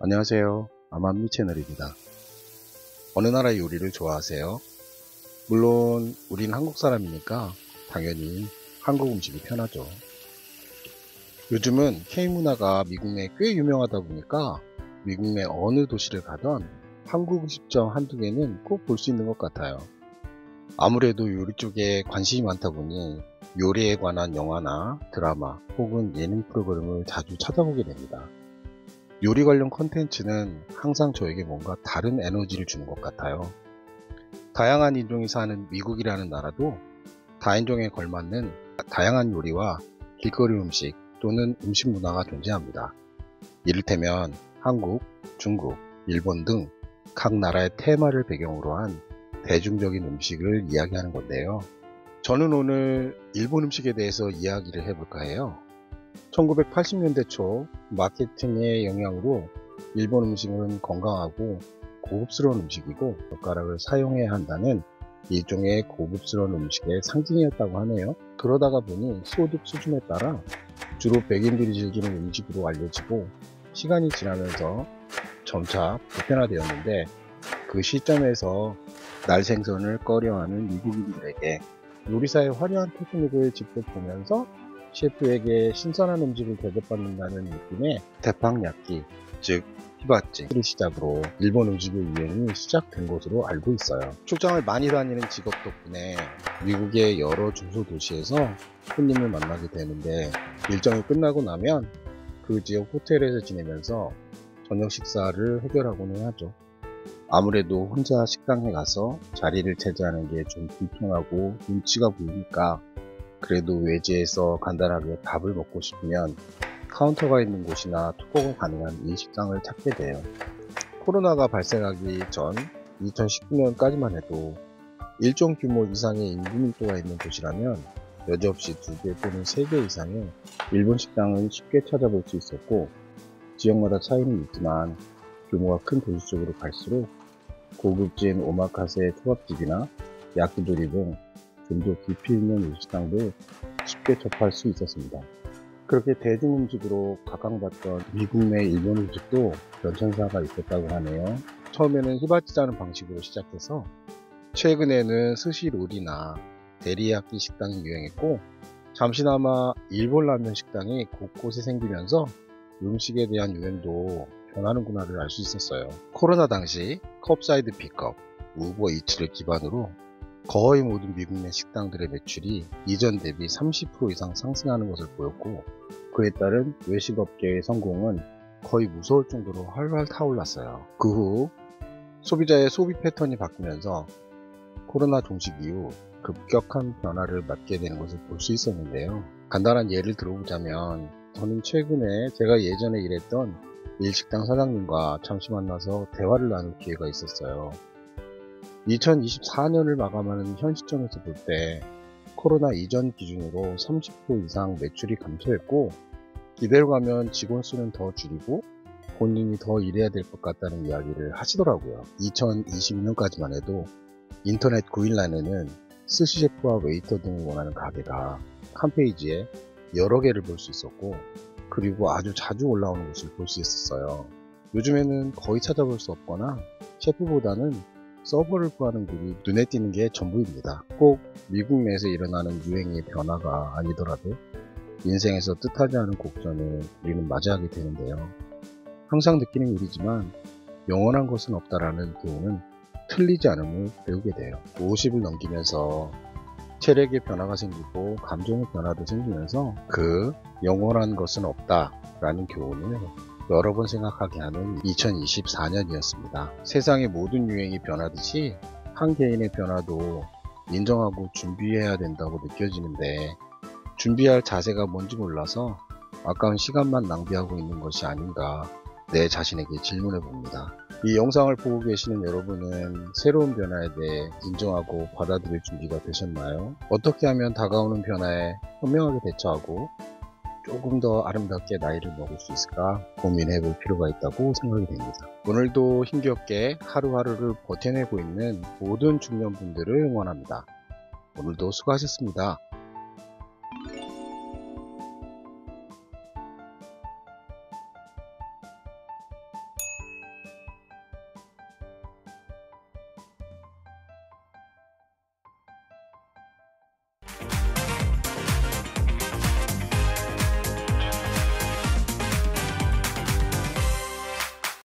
안녕하세요. 아만미 채널입니다. 어느 나라의 요리를 좋아하세요? 물론 우린 한국 사람이니까 당연히 한국 음식이 편하죠. 요즘은 K문화가 미국 내 꽤 유명하다 보니까 미국 내 어느 도시를 가던 한국 음식점 한두 개는 꼭 볼 수 있는 것 같아요. 아무래도 요리 쪽에 관심이 많다 보니 요리에 관한 영화나 드라마 혹은 예능 프로그램을 자주 찾아보게 됩니다. 요리 관련 콘텐츠는 항상 저에게 뭔가 다른 에너지를 주는 것 같아요. 다양한 인종이 사는 미국이라는 나라도 다인종에 걸맞는 다양한 요리와 길거리 음식 또는 음식 문화가 존재합니다. 이를테면 한국, 중국, 일본 등 각 나라의 테마를 배경으로 한 대중적인 음식을 이야기하는 건데요. 저는 오늘 일본 음식에 대해서 이야기를 해볼까 해요. 1980년대 초 마케팅의 영향으로 일본 음식은 건강하고 고급스러운 음식이고 젓가락을 사용해야 한다는 일종의 고급스러운 음식의 상징이었다고 하네요. 그러다가 보니 소득 수준에 따라 주로 백인들이 즐기는 음식으로 알려지고 시간이 지나면서 점차 보편화되었는데, 그 시점에서 날생선을 꺼려하는 미국인들에게 요리사의 화려한 테크닉을 직접 보면서 셰프에게 신선한 음식을 대접받는다는 느낌의 테팡야끼, 즉 히바찌를 시작으로 일본 음식의 유행이 시작된 것으로 알고 있어요. 출장을 많이 다니는 직업 덕분에 미국의 여러 중소도시에서 손님을 만나게 되는데, 일정이 끝나고 나면 그 지역 호텔에서 지내면서 저녁 식사를 해결하고는 하죠. 아무래도 혼자 식당에 가서 자리를 차지하는 게 좀 불편하고 눈치가 보이니까 그래도 외지에서 간단하게 밥을 먹고 싶으면 카운터가 있는 곳이나 투고가 가능한 이 식당을 찾게 돼요. 코로나가 발생하기 전 2019년까지만 해도 일정 규모 이상의 인구 밀도가 있는 도시라면 여지없이 2개 또는 3개 이상의 일본 식당은 쉽게 찾아볼 수 있었고, 지역마다 차이는 있지만 규모가 큰 도시 쪽으로 갈수록 고급진 오마카세 초밥집이나 야끼도리 등 좀 더 깊이 있는 음식당도 쉽게 접할 수 있었습니다. 그렇게 대중음식으로 각광받던 미국 내 일본 음식도 변천사가 있었다고 하네요. 처음에는 히바찌라는 방식으로 시작해서 최근에는 스시로리나 데리야끼 식당이 유행했고, 잠시나마 일본 라면 식당이 곳곳에 생기면서 음식에 대한 유행도 변하는구나를 알 수 있었어요. 코로나 당시 컵사이드 픽업, 우버이츠를 기반으로 거의 모든 미국 내 식당들의 매출이 이전 대비 30% 이상 상승하는 것을 보였고, 그에 따른 외식업계의 성공은 거의 무서울 정도로 활활 타올랐어요. 그 후 소비자의 소비 패턴이 바뀌면서 코로나 종식 이후 급격한 변화를 맞게 되는 것을 볼 수 있었는데요. 간단한 예를 들어보자면, 저는 최근에 제가 예전에 일했던 일식당 사장님과 잠시 만나서 대화를 나눌 기회가 있었어요. 2024년을 마감하는 현 시점에서 볼 때 코로나 이전 기준으로 30% 이상 매출이 감소했고, 이대로 가면 직원 수는 더 줄이고 본인이 더 일해야 될 것 같다는 이야기를 하시더라고요. 2022년까지만 해도 인터넷 구일란에는 스시 셰프와 웨이터 등을 원하는 가게가 한 페이지에 여러 개를 볼 수 있었고, 그리고 아주 자주 올라오는 것을 볼 수 있었어요. 요즘에는 거의 찾아볼 수 없거나 셰프보다는 서버를 구하는 글이 눈에 띄는 게 전부입니다. 꼭 미국 내에서 일어나는 유행의 변화가 아니더라도 인생에서 뜻하지 않은 곡선을 우리는 맞이하게 되는데요. 항상 느끼는 일이지만 영원한 것은 없다라는 교훈은 틀리지 않음을 배우게 돼요. 50을 넘기면서 체력의 변화가 생기고 감정의 변화도 생기면서 그 영원한 것은 없다라는 교훈을 여러 번 생각하게 하는 2024년이었습니다. 세상의 모든 유행이 변하듯이 한 개인의 변화도 인정하고 준비해야 된다고 느껴지는데, 준비할 자세가 뭔지 몰라서 아까운 시간만 낭비하고 있는 것이 아닌가 내 자신에게 질문해 봅니다. 이 영상을 보고 계시는 여러분은 새로운 변화에 대해 인정하고 받아들일 준비가 되셨나요? 어떻게 하면 다가오는 변화에 현명하게 대처하고 조금 더 아름답게 나이를 먹을 수 있을까 고민해 볼 필요가 있다고 생각이 됩니다. 오늘도 힘겹게 하루하루를 버텨내고 있는 모든 중년분들을 응원합니다. 오늘도 수고하셨습니다.